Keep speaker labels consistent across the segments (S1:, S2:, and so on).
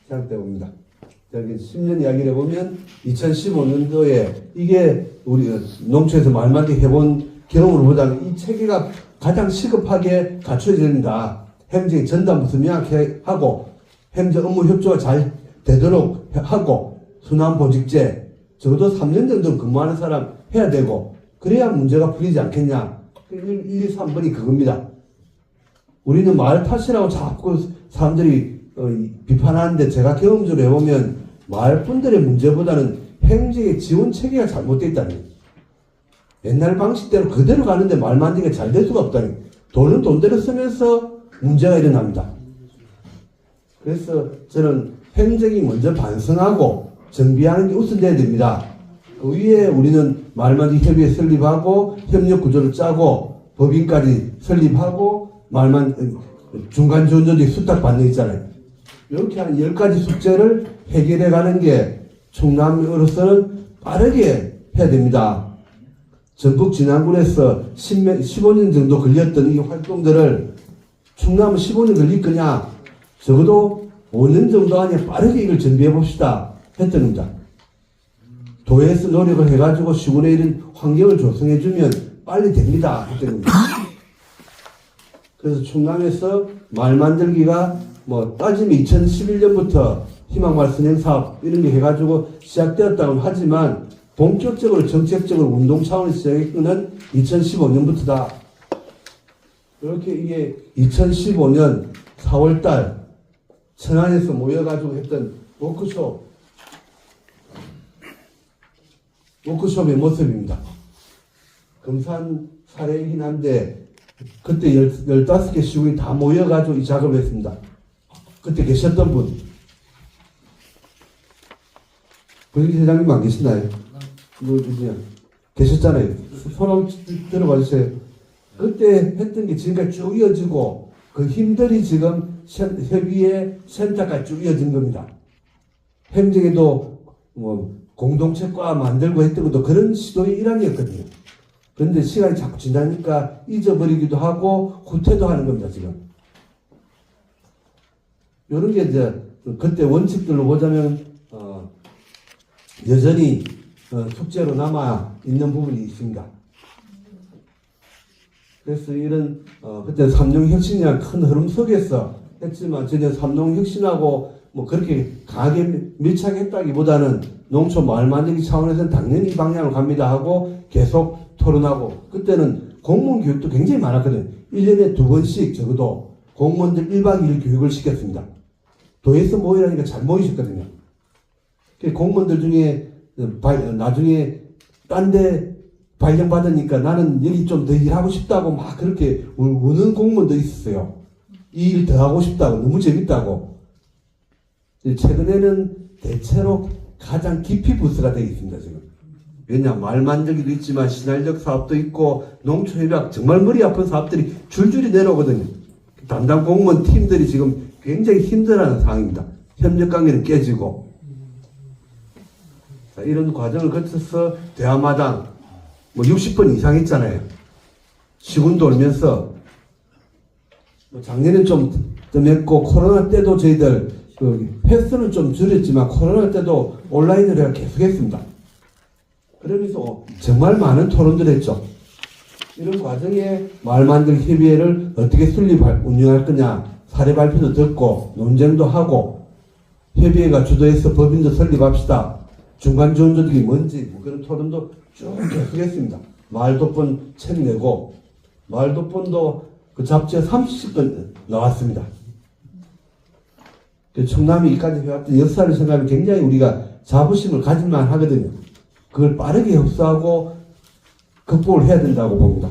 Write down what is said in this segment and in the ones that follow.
S1: 생각되어 봅니다. 여기 10년 이야기를 해보면 2015년도에 이게 우리 농촌에서 말만디 해본 경험으로 보자면 이 체계가 가장 시급하게 갖춰져야 된다. 행정의 전담부서 명확히 하고 행정 업무 협조가 잘 되도록 하고 순환보직제 적어도 3년 정도 근무하는 사람 해야 되고 그래야 문제가 풀리지 않겠냐. 1, 2, 3번이 그겁니다. 우리는 말 탓이라고 자꾸 사람들이 비판하는데 제가 경험적으로 해보면 마을분들의 문제보다는 행정의 지원 체계가 잘못되어 있다니. 옛날 방식대로 그대로 가는데 말 만들기가 잘 될 수가 없다니. 돈은 돈대로 쓰면서 문제가 일어납니다. 그래서 저는 행정이 먼저 반성하고 정비하는 게 우선돼야 됩니다. 그 위에 우리는 말만들기 협의회 설립하고 협력 구조를 짜고 법인까지 설립하고 중간 지원조직 수탁 받는 게 있잖아요. 이렇게 한 10가지 숙제를 해결해 가는 게 충남으로서는 빠르게 해야 됩니다. 전북 진안군에서 15년 정도 걸렸던 이 활동들을 충남은 15년 걸릴 거냐? 적어도 5년 정도 안에 빠르게 이걸 준비해 봅시다. 했던 겁니다. 도에서 노력을 해가지고 시군에 이런 환경을 조성해 주면 빨리 됩니다. 했던 겁니다. 그래서 충남에서 말 만들기가 뭐 따지면 2011년부터 희망마을 선행사업 이런 게 해가지고 시작되었다고 하지만 본격적으로 정책적으로 운동 차원에서 시작한 건 2015년부터다. 이렇게 이게 2015년 4월달 천안에서 모여가지고 했던 워크숍의 모습입니다. 금산 사례이긴 한데 그때 15개 시군이 다 모여가지고 이 작업을 했습니다. 그때 계셨던 분. 분위기 회장님 안 계시나요? 계셨잖아요. 손 한번 들어봐 주세요. 그때 했던 게 지금까지 쭉 이어지고 그 힘들이 지금 협의회 센터까지 쭉 이어진 겁니다. 행정에도 뭐 공동체과 만들고 했던 것도 그런 시도의 일환이었거든요. 그런데 시간이 자꾸 지나니까 잊어버리기도 하고 후퇴도 하는 겁니다, 지금. 이런 게 이제 그때 원칙들로 보자면 여전히 숙제로 남아 있는 부분이 있습니다. 그래서 이런 그때 삼농혁신이라는 큰 흐름 속에서 했지만 전혀 삼농혁신하고 뭐 그렇게 강하게 밀착했다기보다는 농촌 마을 만들기 차원에서는 당연히 이 방향으로 갑니다 하고 계속 토론하고 그때는 공무원 교육도 굉장히 많았거든요. 1년에 2번씩 적어도 공무원들 1박 2일 교육을 시켰습니다. 도에서 모이라니까 잘 모이셨거든요. 공무원들 중에 나중에 딴 데 발령받으니까 나는 여기 좀 더 일하고 싶다고 막 그렇게 우는 공무원도 있었어요. 이 일 더 하고 싶다고 너무 재밌다고. 최근에는 대체로 가장 깊이 부스가 되어 있습니다. 지금. 왜냐 말 만들기도 있지만 시날적 사업도 있고 농촌협약 정말 머리 아픈 사업들이 줄줄이 내려오거든요. 담당 공무원 팀들이 지금 굉장히 힘들어하는 상황입니다. 협력관계는 깨지고 자, 이런 과정을 거쳐서 대화마당 뭐 60번 이상 했잖아요. 시군 돌면서 뭐 작년에 좀 뜸했고 코로나 때도 저희들 횟수는 좀 줄였지만 코로나 때도 온라인으로 계속했습니다. 그러면서 정말 많은 토론들을 했죠. 이런 과정에 말만들기 협의회를 어떻게 운영할 거냐 사례 발표도 듣고 논쟁도 하고 협의회가 주도해서 법인도 설립합시다. 중간 지원 조직이 뭔지 뭐 그런 토론도 쭉 계속했습니다. 마을독본 책 내고 마을독본도 그 잡지에 30권 나왔습니다. 충남이 이까지 해왔던 역사를 생각하면 굉장히 우리가 자부심을 가질만 하거든요. 그걸 빠르게 흡수하고 극복을 해야 된다고 봅니다.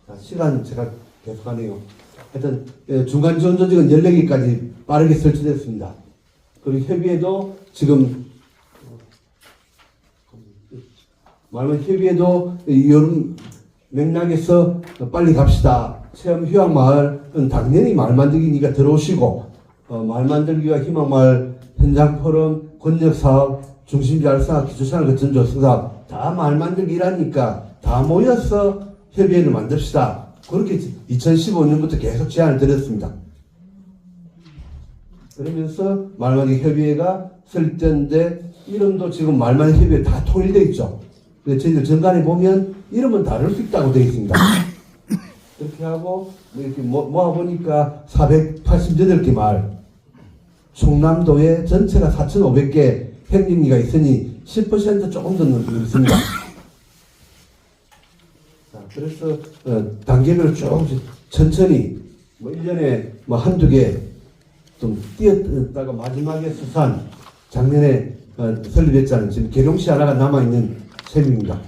S1: 자, 시간 제가 계속하네요. 하여튼 중간 지원 조직은 14개까지 빠르게 설치됐습니다. 그리고 협의회도 지금 말하면 협의회도 이런 맥락에서 빨리 갑시다. 체험 휴양마을은 당연히 마을 만들기니까 들어오시고 마을 만들기와 희망마을 현장 포럼, 권역사업, 중심자율사업, 기초채널 거점 조성사업 다 마을 만들기 일하니까 다 모여서 협의회를 만듭시다. 그렇게 2015년부터 계속 제안을 드렸습니다. 그러면서 말만기 협의회가 설정돼 이름도 지금 말만기 협의회 다 통일되어 있죠. 그래서 저희들 정관에 보면 이름은 다를 수 있다고 되어 있습니다. 이렇게 하고 이렇게 모아보니까 488개 마을, 충남도에 전체가 4,500개 행정리가 있으니 10% 조금 더 넘습니다. 자, 그래서 단계별로 쭉 천천히 1년에 한두 개 좀 뛰었다가 마지막에 수산 작년에 설립했잖아요. 지금 계룡시 하나가 남아있는 셈입니다.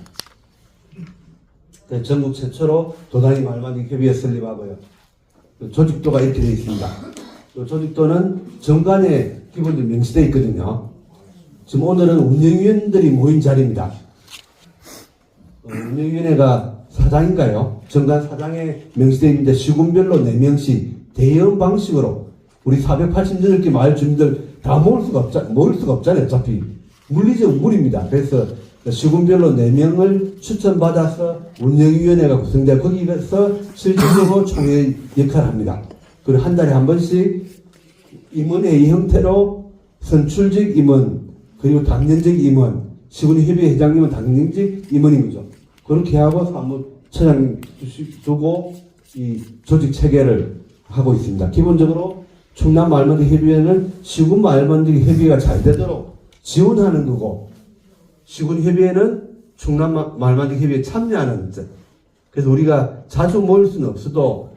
S1: 전국 최초로 도단위 말만기 협의회 설립하고요. 조직도가 이렇게 되어 있습니다. 조직도는 정관에 기본적으로 명시되어 있거든요. 지금 오늘은 운영위원들이 모인 자리입니다. 운영위원회가 사장인가요? 정관 사장에 명시되어 있는데 시군별로 4명씩 대형 방식으로 우리 488개 마을 주민들 다 모을 수가 없잖아요. 어차피 물리적 무리입니다. 그래서 시군별로 4명을 추천받아서 운영위원회가 구성되어 거기서 실질적으로 총회 역할을 합니다. 그리고 한 달에 한 번씩 임원회의 형태로 선출직 임원, 그리고 당년직 임원, 시군협의회 회장님은 당년직 임원인 거죠. 그렇게 하고 사무처장 두고 이 조직 체계를 하고 있습니다. 기본적으로 충남 말만기 협의회는 시군 말만기 협의회가 잘 되도록 지원하는 거고, 시군 협의회는 충남 말만기 협의회에 참여하는 것. 그래서 우리가 자주 모일 수는 없어도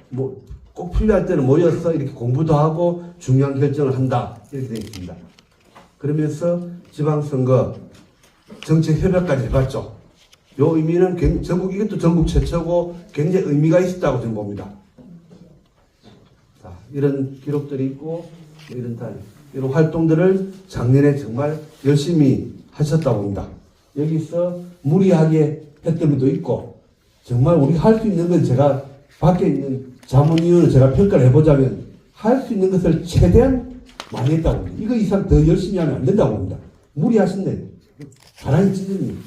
S1: 꼭 필요할 때는 모여서 이렇게 공부도 하고 중요한 결정을 한다, 이렇게 되어 있습니다. 그러면서 지방선거 정책 협약까지 해봤죠. 요 의미는 이것도 전국 최초고 굉장히 의미가 있었다고 저는 봅니다. 자, 이런 기록들이 있고 이런 활동들을 작년에 정말 열심히 하셨다고 봅니다. 여기서 무리하게 했던 것도 있고, 정말 우리 할 수 있는 건 제가 밖에 있는 자문위원을 제가 평가를 해보자면 할 수 있는 것을 최대한 많이 했다고 봅니다. 이거 이상 더 열심히 하면 안 된다고 봅니다. 무리하신데 가랑이 찢으니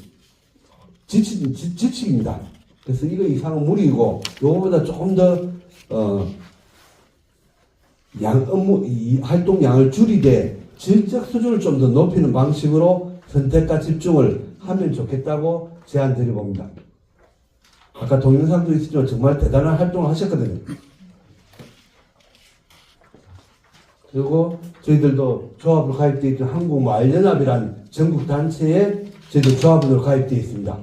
S1: 지치입니다. 그래서 이거 이상은 무리고, 요거보다 조금 더 이 활동량을 줄이되 질적 수준을 좀 더 높이는 방식으로 선택과 집중을 하면 좋겠다고 제안 드려봅니다. 아까 동영상도 있었지만 정말 대단한 활동을 하셨거든요. 그리고 저희들도 조합으로 가입되어 있던 한국마을연합이라는 전국단체에 저희들 조합으로 가입되어 있습니다.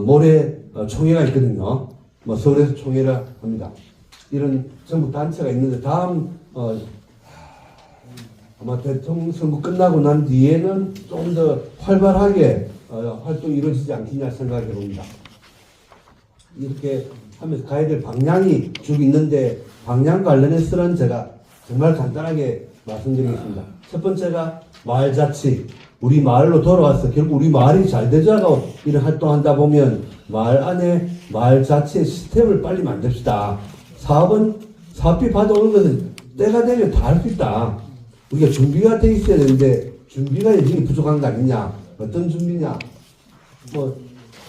S1: 모레 총회가 있거든요. 서울에서 총회를 합니다. 이런 전국단체가 있는데 다음 아마 대통령 선거 끝나고 난 뒤에는 좀 더 활발하게 활동이 이루어지지 않겠냐 생각해 봅니다. 이렇게 하면서 가야 될 방향이 쭉 있는데, 방향 관련해서는 제가 정말 간단하게 말씀드리겠습니다. 첫 번째가 마을자치. 우리 마을로 돌아와서 결국 우리 마을이 잘 되자고 이런 활동한다 보면 마을 안에 마을자치의 시스템을 빨리 만듭시다. 사업비 받아오는 것은 때가 되면 다 할 수 있다. 우리가 준비가 돼 있어야 되는데 준비가 여전히 부족한 거 아니냐. 어떤 준비냐.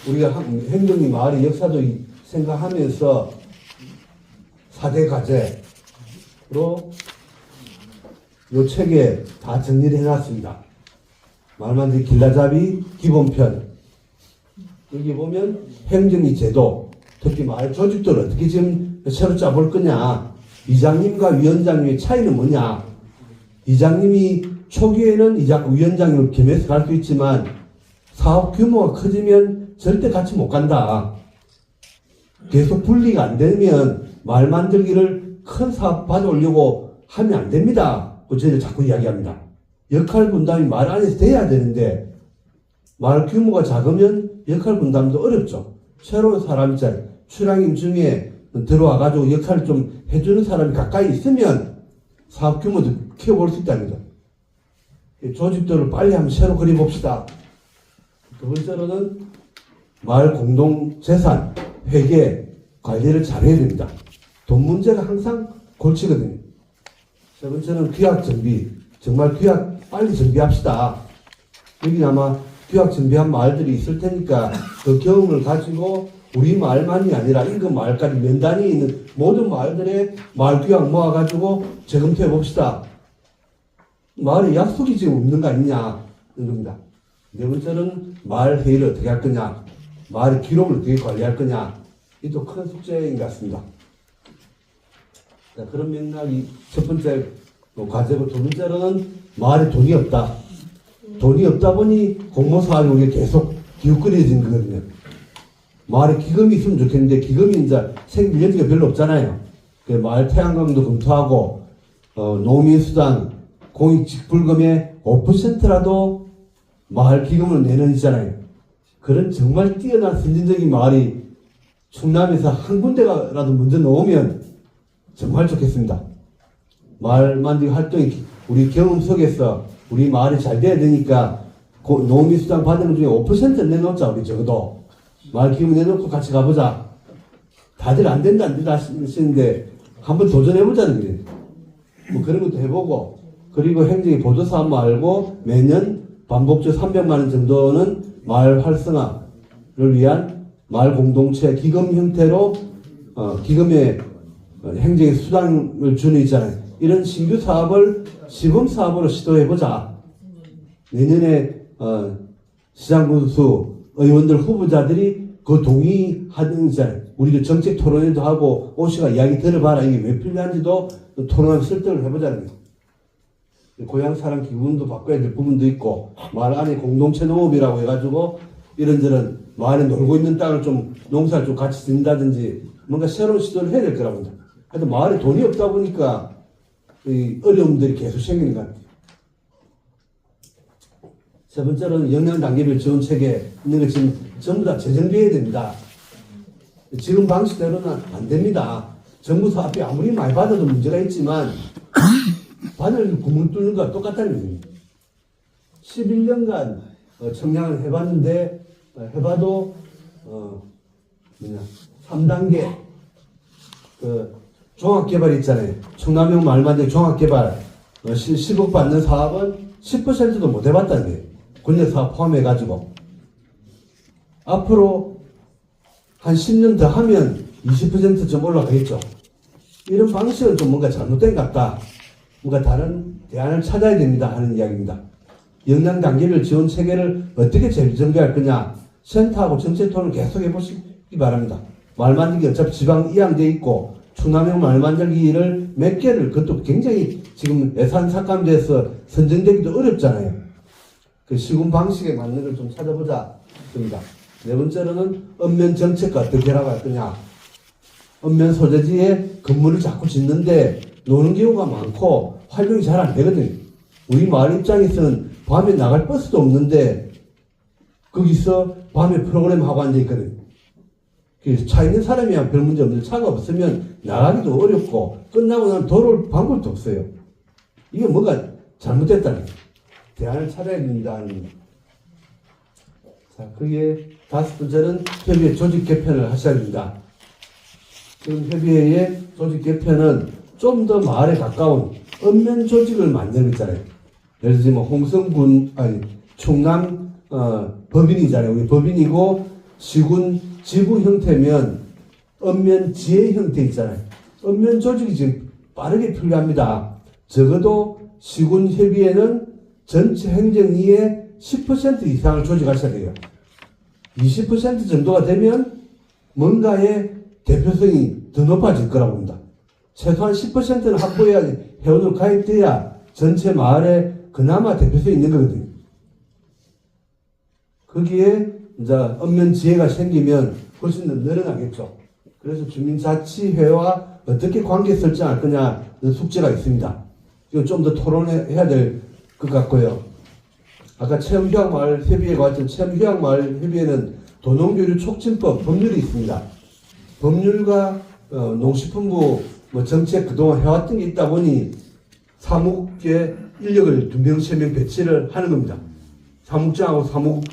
S1: 우리가 행정리 마을의 역사도 생각하면서 4대 과제로 요 책에 다 정리를 해놨습니다. 말만지 길라잡이 기본편. 여기 보면 행정리 제도, 특히 마을 조직도를 어떻게 지금 새로 짜볼 거냐. 이장님과 위원장님의 차이는 뭐냐. 이장님이 초기에는 위원장님을 겸해서 갈 수 있지만 사업 규모가 커지면 절대 같이 못 간다. 계속 분리가 안 되면 마을 만들기를 큰 사업 받아오려고 하면 안 됩니다. 저희들 자꾸 이야기합니다. 역할 분담이 마을 안에서 돼야 되는데 마을 규모가 작으면 역할 분담도 어렵죠. 새로운 사람 있잖아요. 출향임 중에 들어와가지고 역할을 좀 해주는 사람이 가까이 있으면 사업 규모도 키워볼 수 있다는 거죠. 조직도를 빨리 한번 새로 그려봅시다. 두 번째로는 마을 공동재산, 회계, 관리를 잘해야 됩니다. 돈 문제가 항상 골치거든요. 세 번째는 규약 정비. 정말 규약 빨리 정비합시다. 여기 아마 규약 정비한 마을들이 있을 테니까 그 경험을 가지고 우리 마을만이 아니라 인근 마을까지 면단위에 있는 모든 마을들의 마을 규약 모아가지고 재검토해 봅시다. 마을에 약속이 지금 없는 거 아니냐 이런 겁니다. 네 번째는 마을 회의를 어떻게 할 거냐, 마을의 기록을 어떻게 관리할 거냐, 이 또 큰 숙제인 것 같습니다. 자, 그런 맥락이 첫 번째 과제고, 두 번째로는 마을에 돈이 없다. 돈이 없다 보니 공모사업이 우리가 계속 기웃거려진 거거든요. 마을에 기금이 있으면 좋겠는데 기금이 이제 생길 여지가 별로 없잖아요. 마을 태양광도 검토하고 농민수당 공익직불금의 5%라도 마을 기금을 내는 있잖아요. 그런 정말 뛰어난 선진적인 마을이 충남에서 한 군데라도 먼저 넣으면 정말 좋겠습니다. 마을 만들기 활동이 우리 경험 속에서 우리 마을이 잘 돼야 되니까 농민수당 받는 것 중에 5% 내놓자. 우리 적어도 마을 기금 내놓고 같이 가보자. 다들 안 된다 하시는데 한번 도전해보자는 거예요. 뭐 그런 것도 해보고, 그리고 행정의 보조사업 말고 매년 반복적 300만 원 정도는 마을 활성화를 위한 마을 공동체 기금 형태로 기금의 행정의 수당을 주는 있잖아요. 이런 신규 사업을 시범 사업으로 시도해보자. 내년에 시장군수 의원들 후보자들이 그 동의하는 잖아요. 우리도 정책 토론회도 하고 오씨가 이야기 들어봐라. 이게 왜 필요한지도 토론하고 설득을 해보자는 거예요. 고향 사람 기분도 바꿔야 될 부분도 있고, 마을 안에 공동체 농업이라고 해가지고 이런저런 마을에 놀고 있는 땅을 좀 농사를 좀 같이 짓는다든지 뭔가 새로운 시도를 해야 될 거라고 합니다. 하여튼 마을에 돈이 없다 보니까 이 어려움들이 계속 생기는 것 같아요. 세 번째로는 영양단계별 지원 체계 있는 거 지금 전부 다 재정비해야 됩니다. 지금 방식대로는 안 됩니다. 정부 사업비 아무리 많이 받아도 문제가 있지만 바늘 구멍 뚫는 거와 똑같다는 겁니다. 11년간 청량을 해봤는데 해봐도 3단계 종합개발 있잖아요. 충남형 말만들 종합개발 10억 받는 사업은 10%도 못 해봤다는 거예요. 권역사업 포함해가지고. 앞으로 한 10년 더 하면 20%좀 올라가겠죠. 이런 방식은 좀 뭔가 잘못된 것 같다. 뭔가 다른 대안을 찾아야 됩니다 하는 이야기입니다. 영양단계별 지원 체계를 어떻게 재정비할 거냐, 센터하고 정책 토론을 계속 해보시기 바랍니다. 말만들기 어차피 지방 이양돼 있고 충남형 말만들기를 몇 개를, 그것도 굉장히 지금 예산 삭감돼서 선정되기도 어렵잖아요. 그 시군 방식에 맞는 걸 좀 찾아보자 입니다. 네 번째로는 읍면 정책과 어떻게 결합할 거냐. 읍면 소재지에 건물을 자꾸 짓는데 노는 경우가 많고 활용이 잘 안 되거든요. 우리 마을 입장에서는 밤에 나갈 버스도 없는데 거기서 밤에 프로그램 하고 앉아 있거든요. 그래서 차 있는 사람이야 별 문제 없는데 차가 없으면 나가기도 어렵고 끝나고 나면 돌아올 방법도 없어요. 이게 뭔가 잘못됐다는 거예요. 대안을 찾아야 된다. 자, 그게 다섯 번째는 협의회 조직 개편을 하셔야 됩니다. 지금 협의회의 조직 개편은 좀 더 마을에 가까운 읍면 조직을 만들고 있잖아요. 예를 들면 홍성군, 충남 법인이잖아요. 우리 법인이고 시군 지부 형태면 읍면 지회 형태 있잖아요. 읍면 조직이 지금 빠르게 필요합니다. 적어도 시군 협의회는 전체 행정위의 10% 이상을 조직하셔야 돼요. 20% 정도가 되면 뭔가의 대표성이 더 높아질 거라고 봅니다. 최소한 10%는 확보해야 회원으로 가입돼야 전체 마을에 그나마 대표성이 있는 거거든요. 거기에 이제 읍면 지혜가 생기면 훨씬 더 늘어나겠죠. 그래서 주민자치회와 어떻게 관계 설정할 거냐는 숙제가 있습니다. 이거 좀 더 토론해야 될 것 같고요. 아까 체험휴학마을협의회가 같은 체험휴학마을협의회는 도농교류 촉진법 법률이 있습니다. 법률과 농식품부 정책 그동안 해왔던 게 있다 보니 사무국에 인력을 2명, 3명 배치를 하는 겁니다. 사무국장하고 사무국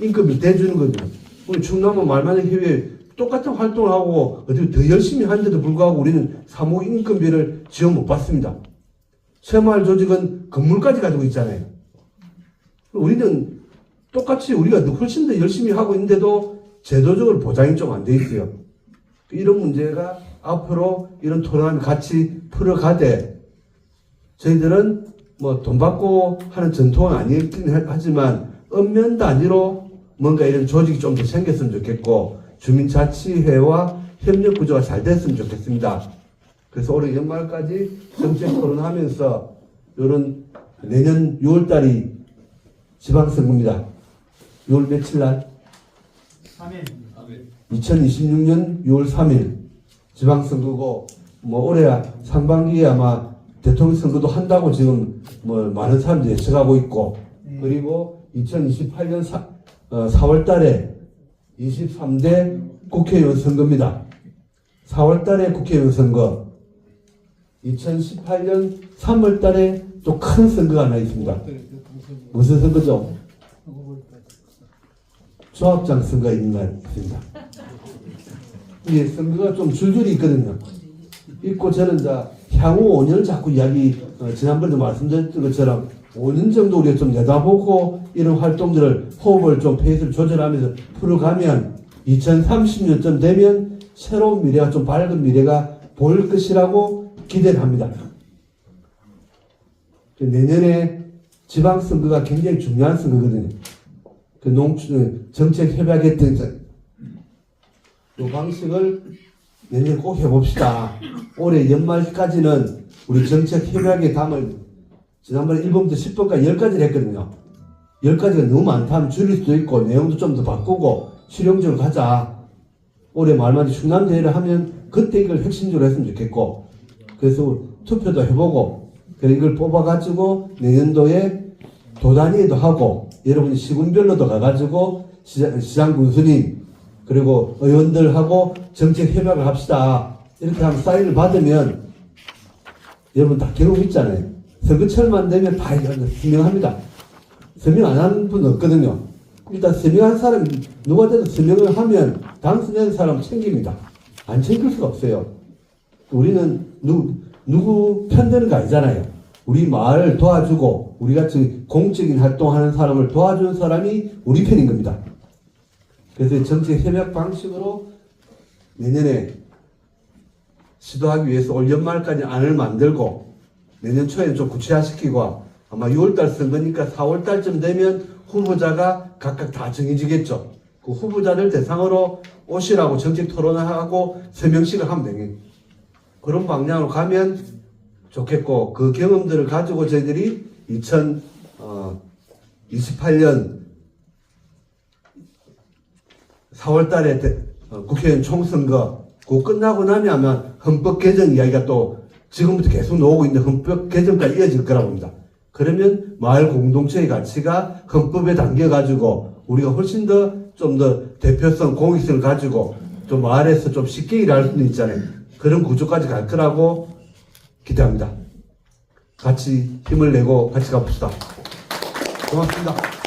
S1: 임금을 대주는 거죠. 우리 충남은 말만협의회 똑같은 활동을 하고 어떻게 더 열심히 하는데도 불구하고 우리는 사무국 임금비를 지원 못 받습니다. 새마을 조직은 건물까지 가지고 있잖아요. 우리는 똑같이 우리가 훨씬 더 열심히 하고 있는데도 제도적으로 보장이 좀 안 돼 있어요. 이런 문제가 앞으로 이런 토론을 같이 풀어가되 저희들은 뭐 돈 받고 하는 전통은 아니긴 하지만 읍면 단위로 뭔가 이런 조직이 좀 더 생겼으면 좋겠고 주민자치회와 협력 구조가 잘 됐으면 좋겠습니다. 그래서 올해 연말까지 정책 토론하면서 이런 내년 6월달이 지방선거입니다. 6월 며칠 날?
S2: 3일.
S1: 2026년 6월 3일 지방선거고 뭐 올해 상반기에 아마 대통령 선거도 한다고 지금 뭐 많은 사람들이 예측하고 있고 그리고 2028년 4월 달에 23대 국회의원 선거입니다. 4월 달에 국회의원 선거 2018년 3월 달에 또 큰 선거가 하나 있습니다. 무슨 선거죠? 조합장 선거가 있는 날 있습니다. 이게 선거가 좀 줄줄이 있거든요. 있고 저는 향후 5년을 자꾸 지난번에도 말씀드렸던 것처럼 5년 정도 우리가 좀 내다보고 이런 활동들을 호흡을 좀 페이스를 조절하면서 풀어가면 2030년쯤 되면 새로운 미래가 좀 밝은 미래가 보일 것이라고 기대를 합니다. 내년에 지방선거가 굉장히 중요한 선거거든요. 정책 협약했던 이 방식을 내년에 꼭 해봅시다. 올해 연말까지는 우리 정책 협약에 담을 지난번에 1번부터 10번까지 10가지를 했거든요. 10가지가 너무 많다면 줄일 수도 있고 내용도 좀 더 바꾸고 실용적으로 가자. 올해 말마디 충남대회를 하면 그때 이걸 핵심적으로 했으면 좋겠고 그래서 투표도 해보고 그래서 이걸 뽑아가지고 내년도에 도단위도 하고 여러분이 시군별로도 가가지고 시장 군수님 그리고 의원들하고 정책 협약을 합시다. 이렇게 하면 사인을 받으면 여러분 다 경험 있잖아요. 선거철만 되면 다 서명합니다. 서명 안 하는 분은 없거든요. 일단 서명한 사람이 누가 돼도 서명을 하면 당선된 사람 챙깁니다. 안 챙길 수가 없어요. 우리는 누구 편드는 거 아니잖아요. 우리 마을 도와주고 우리 같이 공적인 활동하는 사람을 도와주는 사람이 우리 편인 겁니다. 그래서 정책 협약 방식으로 내년에 시도하기 위해서 올 연말까지 안을 만들고 내년 초에는 좀 구체화시키고 아마 6월달 선거니까 4월달쯤 되면 후보자가 각각 다 정해지겠죠. 그 후보자를 대상으로 오시라고 정책 토론을 하고 서명식을 하면 되겠네요. 그런 방향으로 가면 좋겠고 그 경험들을 가지고 저희들이 2028년 4월 달에 국회의원 총선거 그거 끝나고 나면 아마 헌법 개정 이야기가 또 지금부터 계속 나오고 있는 헌법 개정까지 이어질 거라고 봅니다. 그러면 마을 공동체의 가치가 헌법에 담겨가지고 우리가 훨씬 더 좀 더 대표성, 공익성을 가지고 좀 마을에서 좀 쉽게 일할 수도 있잖아요. 그런 구조까지 갈 거라고 기대합니다. 같이 힘을 내고 같이 가봅시다. 고맙습니다.